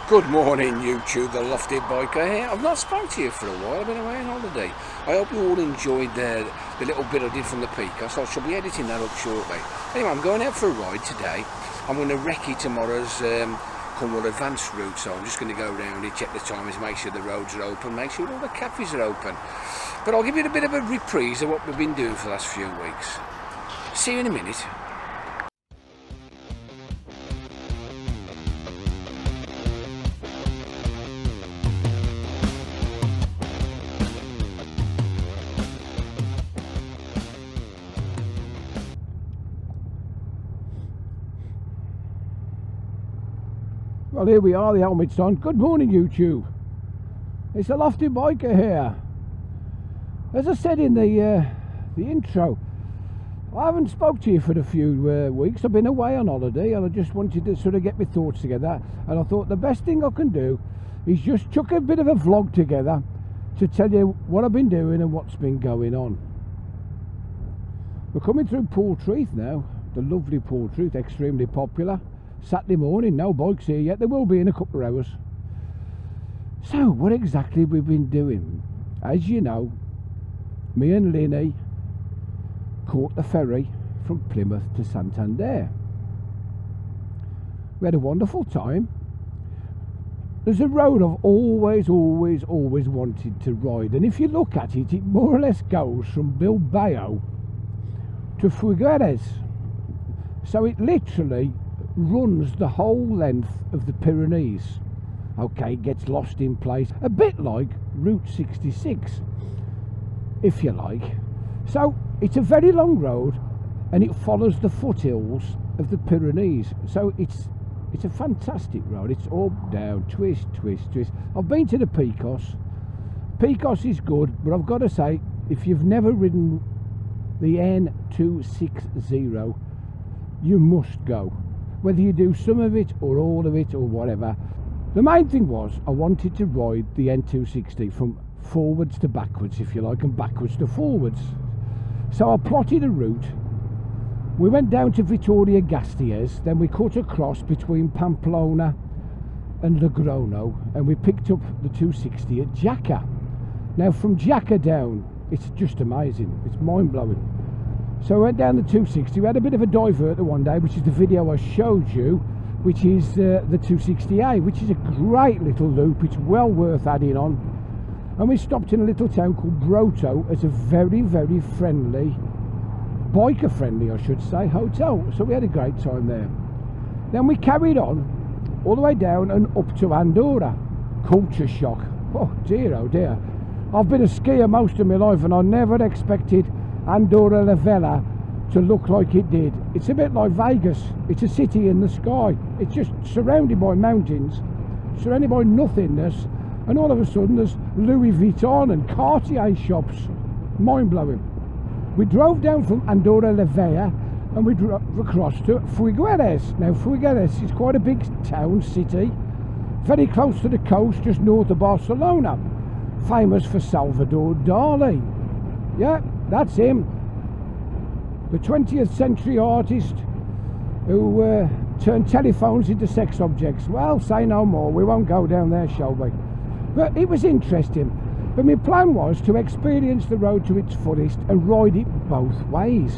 Good morning YouTube, the Lofty Biker here. I've not spoken to you for a while, I've been away on holiday. I hope you all enjoyed the little bit I did from the Picos, so I shall be editing that up shortly. Anyway, I'm going out for a ride today. I'm going to recce tomorrow's Cornwall advanced route, so I'm just going to go around it, check the timers, make sure the roads are open, make sure all the cafes are open. But I'll give you a bit of a reprise of what we've been doing for the last few weeks. See you in a minute. Well, here we are, the helmet's on. Good morning, YouTube. It's the Lofty Biker here. As I said in the intro, I haven't spoke to you for a few weeks. I've been away on holiday and I just wanted to sort of get my thoughts together. And I thought the best thing I can do is just chuck a bit of a vlog together to tell you what I've been doing and what's been going on. We're coming through Portreath now, the lovely Portreath, extremely popular. Saturday morning, no bikes here yet, there will be in a couple of hours. So what exactly we've been doing? As you know, me and Linny caught the ferry from Plymouth to Santander. We had a wonderful time. There's a road I've always wanted to ride, and if you look at it, it more or less goes from Bilbao to Figueres. So it literally runs the whole length of the Pyrenees. Okay, it gets lost in place, a bit like Route 66, if you like. So it's a very long road and it follows the foothills of the Pyrenees. So it's a fantastic road. It's up, down, twist, twist, twist. I've been to the Picos. Picos is good, but I've got to say, if you've never ridden the N260, you must go. Whether you do some of it or all of it or whatever. The main thing was I wanted to ride the N260 from forwards to backwards, if you like, and backwards to forwards. So I plotted a route. We went down to Vitoria-Gasteiz, then we cut across between Pamplona and Logrono, and we picked up the 260 at Jaca. Now from Jaca down, it's just amazing, it's mind-blowing. So I went down the 260, we had a bit of a diverter one day, which is the video I showed you, which is the 260A, which is a great little loop, it's well worth adding on. And we stopped in a little town called Broto as a very, very friendly, biker friendly I should say, hotel. So we had a great time there. Then we carried on, all the way down and up to Andorra. Culture shock, oh dear. I've been a skier most of my life and I never expected Andorra la Vella to look like it did. It's a bit like Vegas. It's a city in the sky. It's just surrounded by mountains, surrounded by nothingness, and all of a sudden there's Louis Vuitton and Cartier shops. Mind-blowing. We drove down from Andorra la Vella and we drove across to Figueres. Now Figueres is quite a big town, city, very close to the coast, just north of Barcelona, famous for Salvador Dali. Yeah, that's him, the 20th century artist who turned telephones into sex objects. Well, say no more, we won't go down there, shall we? But it was interesting. But my plan was to experience the road to its fullest and ride it both ways.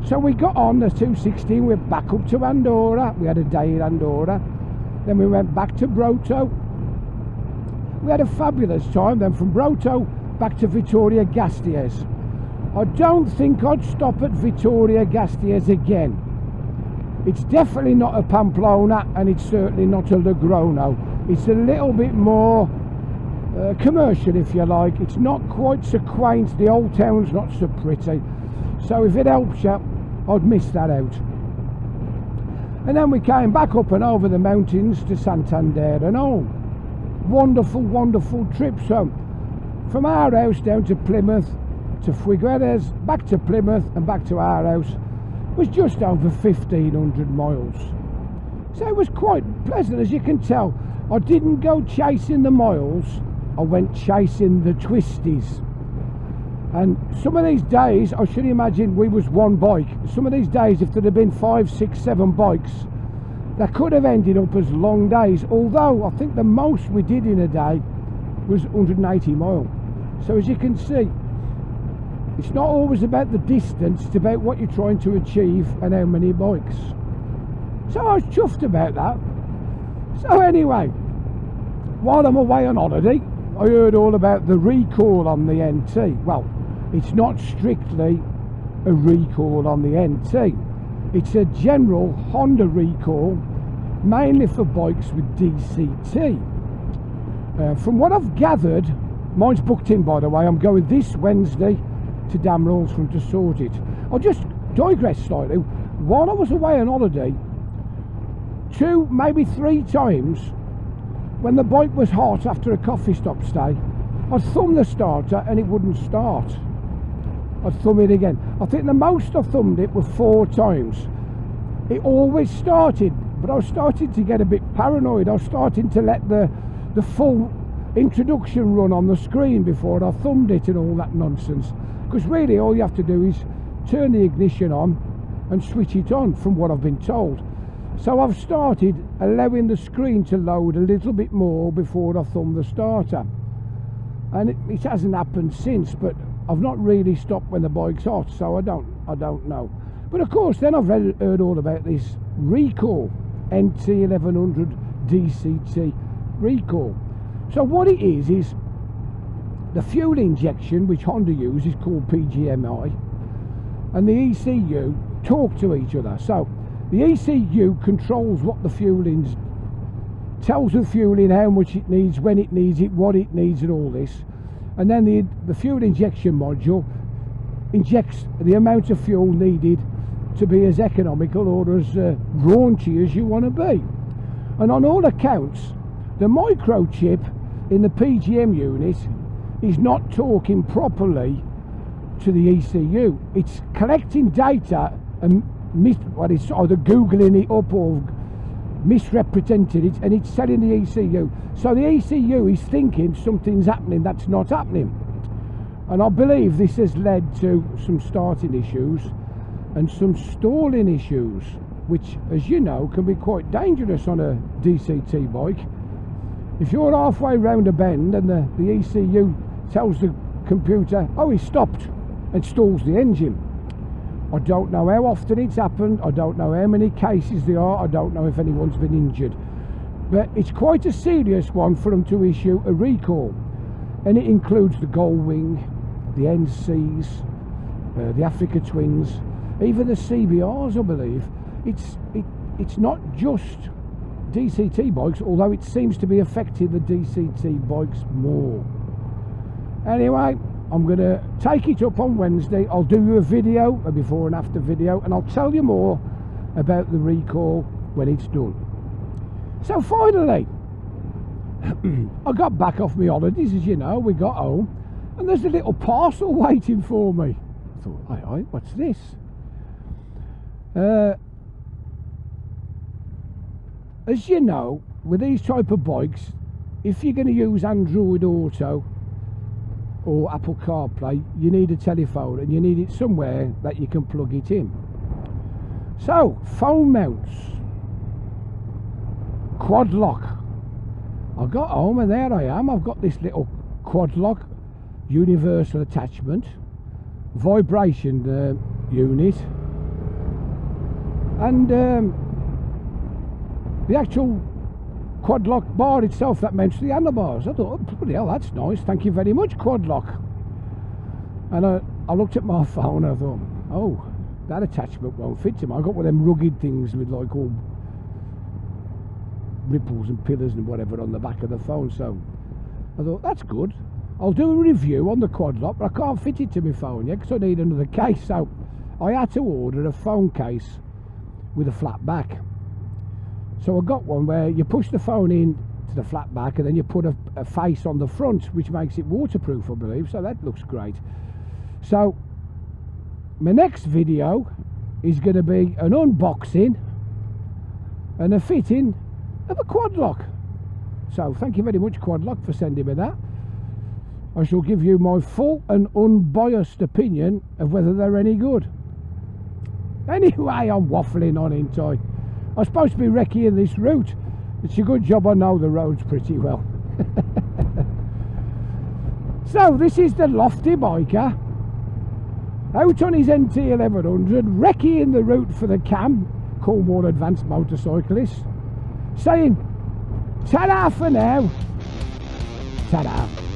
So we got on the 260, we're back up to Andorra. We had a day in Andorra. Then we went back to Broto. We had a fabulous time. Then from Broto back to Vitoria-Gasteiz. I don't think I'd stop at Vitoria-Gasteiz again. It's definitely not a Pamplona and it's certainly not a Logrono. It's a little bit more commercial, if you like. It's not quite so quaint, the old town's not so pretty. So if it helps you, I'd miss that out. And then we came back up and over the mountains to Santander and home. Wonderful, wonderful trip. So from our house down to Plymouth, to Figueres, back to Plymouth and back to our house was just over 1,500 miles. So it was quite pleasant, as you can tell. I didn't go chasing the miles, I went chasing the twisties. And some of these days, I should imagine we was one bike. Some of these days, if there had been 5, 6, 7 bikes, That could have ended up as long days, although I think the most we did in a day was 180 miles. So as you can see, it's not always about the distance, it's about what you're trying to achieve and how many bikes. So I was chuffed about that. So anyway, while I'm away on holiday, I heard all about the recall on the NT. Well, it's not strictly a recall on the NT. It's a general Honda recall, mainly for bikes with DCT. From what I've gathered, mine's booked in, by the way. I'm going this Wednesday to Damrells for him to sort it. I'll just digress slightly. While I was away on holiday, 2, maybe 3 times, when the bike was hot after a coffee stop stay, I'd thumb the starter and it wouldn't start. I'd thumb it again. I think the most I thumbed it were 4 times. It always started, but I was starting to get a bit paranoid. I was starting to let the full introduction run on the screen before I thumbed it and all that nonsense. Because really all you have to do is turn the ignition on and switch it on, from what I've been told. So I've started allowing the screen to load a little bit more before I thumb the starter. And it hasn't happened since, but I've not really stopped when the bike's hot, so I don't know. But of course, then I've heard all about this recall, NT 1100 DCT recall. So what it is the fuel injection, which Honda use, is called PGMI, and the ECU talk to each other. So the ECU controls what the fuel is, tells the fuel in how much it needs, when it needs it, what it needs, and all this. And then the fuel injection module injects the amount of fuel needed to be as economical or as raunchy as you want to be. And on all accounts, the microchip in the PGM unit is not talking properly to the ECU. It's collecting data and it's either googling it up or misrepresented it, and it's telling the ECU. So the ECU is thinking something's happening that's not happening. And I believe this has led to some starting issues and some stalling issues, which, as you know, can be quite dangerous on a DCT bike. If you're halfway round a bend and the ECU tells the computer, oh, he stopped, and stalls the engine. I don't know how often it's happened, I don't know how many cases there are, I don't know if anyone's been injured. But it's quite a serious one for them to issue a recall. And it includes the Goldwing, the NCs, the Africa Twins, even the CBRs, I believe. It's not just DCT bikes, although it seems to be affecting the DCT bikes more. Anyway, I'm going to take it up on Wednesday. I'll do you a video, a before and after video, and I'll tell you more about the recall when it's done. So finally, I got back off my holidays, as you know. We got home and there's a little parcel waiting for me. I thought, aye, what's this? As you know, with these type of bikes, if you're going to use Android Auto or Apple CarPlay, you need a telephone, and you need it somewhere that you can plug it in. So, phone mounts, quad lock. I got home and there I am. I've got this little quad lock universal attachment, vibration unit, and the actual quad lock bar itself that mounts to the handlebars. I thought, oh, bloody hell, that's nice, thank you very much, quad lock. And I looked at my phone and I thought, oh, that attachment won't fit him. I got one of them rugged things with like all ripples and pillars and whatever on the back of the phone. So I thought, that's good, I'll do a review on the quad lock, but I can't fit it to my phone yet because I need another case. So I had to order a phone case with a flat back. So I got one where you push the phone in to the flat back and then you put a face on the front, which makes it waterproof, I believe. So that looks great. So my next video is going to be an unboxing and a fitting of a quad lock. So thank you very much, Quad Lock, for sending me that. I shall give you my full and unbiased opinion of whether they're any good. Anyway, I'm waffling on, ain't I? I'm supposed to be recceing this route. It's a good job I know the roads pretty well. So this is the Lofty Biker out on his NT 1100, recceing the route for the CAM, Cornwall Advanced Motorcyclists, saying ta-da for now. Ta-da.